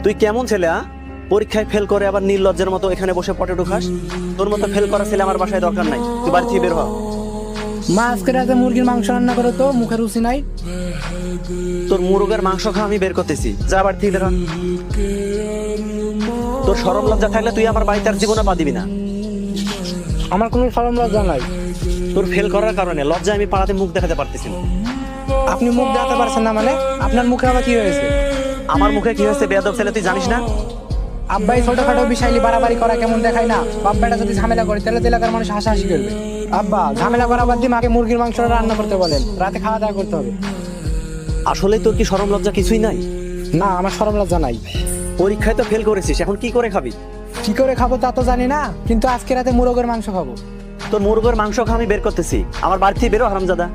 তুই কেমন ছেলে? পরীক্ষায় ফেল করে আবার নির্লজ্জের মতো এখানে বসে পটেটো খাস? তোর মতো ফেল করা ছেলে আমার বাসায় দরকার নাই, তুই বাড়ি থেকে বের হ। মা আজকে রাতে মুরগির মাংস রান্না করো তো, মুখে রুচি নাই। তোর মুরগের মাংস খাওয়া আমি বের করতেছি, যা বাড়ি থেকে বের হ। তোর শরম লজ্জা থাকলে তুই আমার বাড়িতে আর জীবনে পা দিবি না। আমার কোনো শরম লজ্জা নাই। তোর ফেল করার কারণে লজ্জায় আমি পাড়াতে মুখ দেখাতে পারতেছি না। আপনি মুখ দেখাতে পারছেন না মানে? আপনার মুখে আবার কি হয়েছে? আমার মুখে কি হয়েছে বেয়াদব ছেলে, তুই জানিস না? আব্বাই ছোটখাটো বিষাইলি বাড়াবাড়ি করা কেমন দেখায় না? বাপ্পাটা যদি ঝামেলা করে তাহলে তো এলাকার মানুষ হাসাহাসি করবে। আব্বা, ঝামেলা করা বাদ দিয়ে মাকে মুরগির মাংস রান্না করতে বলেন, রাতে খাওয়া দাওয়া করতে হবে। আসলে তোর কি শরম লজ্জা কিছুই নাই? না, আমার শরম লজ্জা নাই। পরীক্ষায় তো ফেল করেছিস, এখন কি করে খাবি? কি করে খাবো তা তো জানি না, কিন্তু আজকে রাতে মুরগের মাংস খাবো। তোর মুরগের মাংস খাওয়া আমি বের করতেছি, আমার বাড়ি থেকে বেরো হারামজাদা।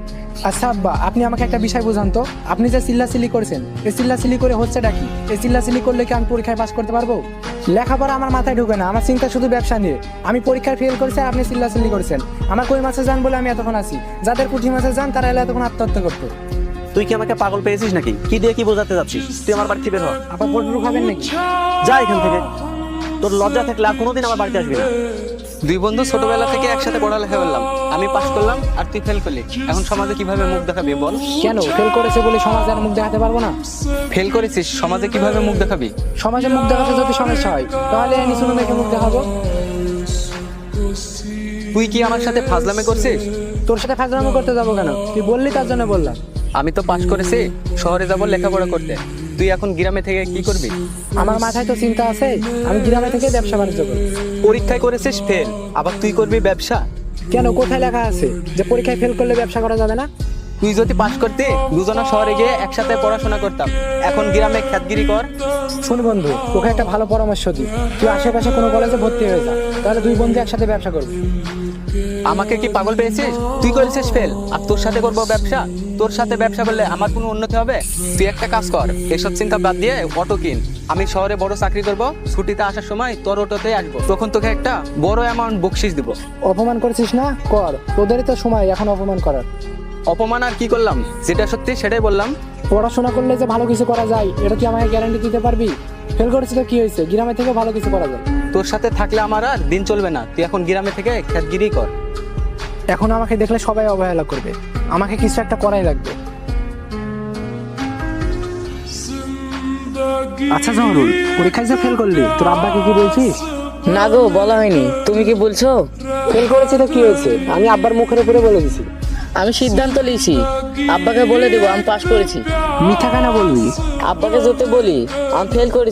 আচ্ছা আব্বা, আপনি আমাকে একটা বিষয় বুঝান তো। আপনি যে চিল্লাচিল্লি করেছেন, এই চিল্লাচিল্লি করে হচ্ছেটা কি? এই চিল্লাচিল্লি করলে কি আমি পরীক্ষায় পাস করতে পারবো? লেখাপড়া আমার মাথায় ঢুকে না, আমার চিন্তা শুধু ব্যবসা নিয়ে। আমি পরীক্ষায় ফেল করেছি আর আপনি চিল্লাচিল্লি করেছেন। আমার কই মাছে যান বলে আমি এতক্ষণ আছি, যাদের পুঁটি মাছে যান তারা এলে এতক্ষণ আত্মহত্যা করতো। তুই কি আমাকে পাগল পেয়েছিস নাকি? কি দিয়ে কি বোঝাতে যাচ্ছিস? তুই আমার বাড়ি থেকে বের হ। আপা পটরু খাবেন নাকি? যা এখান থেকে। তোর লজ্জা থাকলে আর কোনোদিন আমার বাড়িতে আসবি না। দুই বন্ধু ছোটবেলা থেকে একসাথে পড়ালেখা করলাম, আমি পাস করলাম আর তুই ফেল করলি। এখন সমাজে কিভাবে মুখ দেখাবি বল? কেন ফেল করেছে বলে সমাজে আর মুখ দেখাতে পারবো না? ফেল করেছিস, সমাজে কিভাবে মুখ দেখাবি? সমাজে মুখ দেখাতে যদি সমস্যা হয় তাহলে নিচুনো মেয়েকে মুখ দেখাবো। তুই কি আমার সাথে ফাজলামি করছিস? তোর সাথে ফাজলামো করতে যাবো কেন? তুই বললি তার জন্য বললাম। আমি তো পাস করেছি, শহরে যাব লেখাপড়া করতে। তুই এখন গ্রামে থেকে কি করবি? আমার মাথায় তো চিন্তা আছে, আমি গ্রামে থেকে ব্যবসা বাণিজ্য করবো। পরীক্ষায় করেছিস ফেল, আবার তুই করবি ব্যবসা? কেন, কোথায় লেখা আছে যে পরীক্ষায় ফেল করলে ব্যবসা করা যাবে না? তুই যদি পাস করতে দুজনা শহরে গিয়ে একসাথে পড়াশোনা করতাম। এখন গ্রামে খ্যাতগিরি কর। শোন বন্ধু, তোকে একটা ভালো পরামর্শ দিই। তুই আশেপাশে কোনো কলেজে ভর্তি হয়ে যা, তাহলে দুই বন্ধু একসাথে ব্যবসা করবো। আমাকে কি পাগল পেয়েছিস? তুই করেছিস ফেল আর তোর সাথে করবো ব্যবসা? তোর সাথে ব্যবসা করলে আমার কোনো উন্নতি হবে? তুই একটা কাজ কর, এসব চিন্তা বাদ দিয়ে অটো কিন। আমি শহরে বড় চাকরি করব, ছুটিতে আসার সময় তোর অটোতে আসবো, তখন তোকে একটা বড় অ্যামাউন্ট বকশিস দিব। অপমান করেছিস না, কর। তোদেরই তো সময় এখন অপমান করার। অপমান আর কি করলাম? যেটা সত্যি সেটাই বললাম। পড়াশোনা করলে যে ভালো কিছু করা যায় এটা কি আমাকে গ্যারান্টি দিতে পারবি? ফেল করেছি তো কি হয়েছে, গ্রামে থেকে ভালো কিছু করা যায়। তোর সাথে থাকলে আমার আর দিন চলবে না। তুই এখন গ্রামে থেকে খ্যাতগিরি কর। এখন আমাকে দেখলে সবাই অবহেলা করবে, আমাকে কিছু একটা করাই লাগবে। আচ্ছা জহরুল, পরীক্ষায় যে ফেল করলি, তোর আব্বাকে কি বলছিস? না গো, বলা হয়নি। তুমি কি বলছো? ফেল করেছি তো কি হয়েছে, আমি আব্বার মুখের উপরে বলে দিছি। আমি সিদ্ধান্ত নিয়েছি, আব্বাকে বলে দেবো আমি পাস করেছি। মিথ্যা কেন বলবি? আব্বাকে যেতে বলি আমি ফেল করেছি।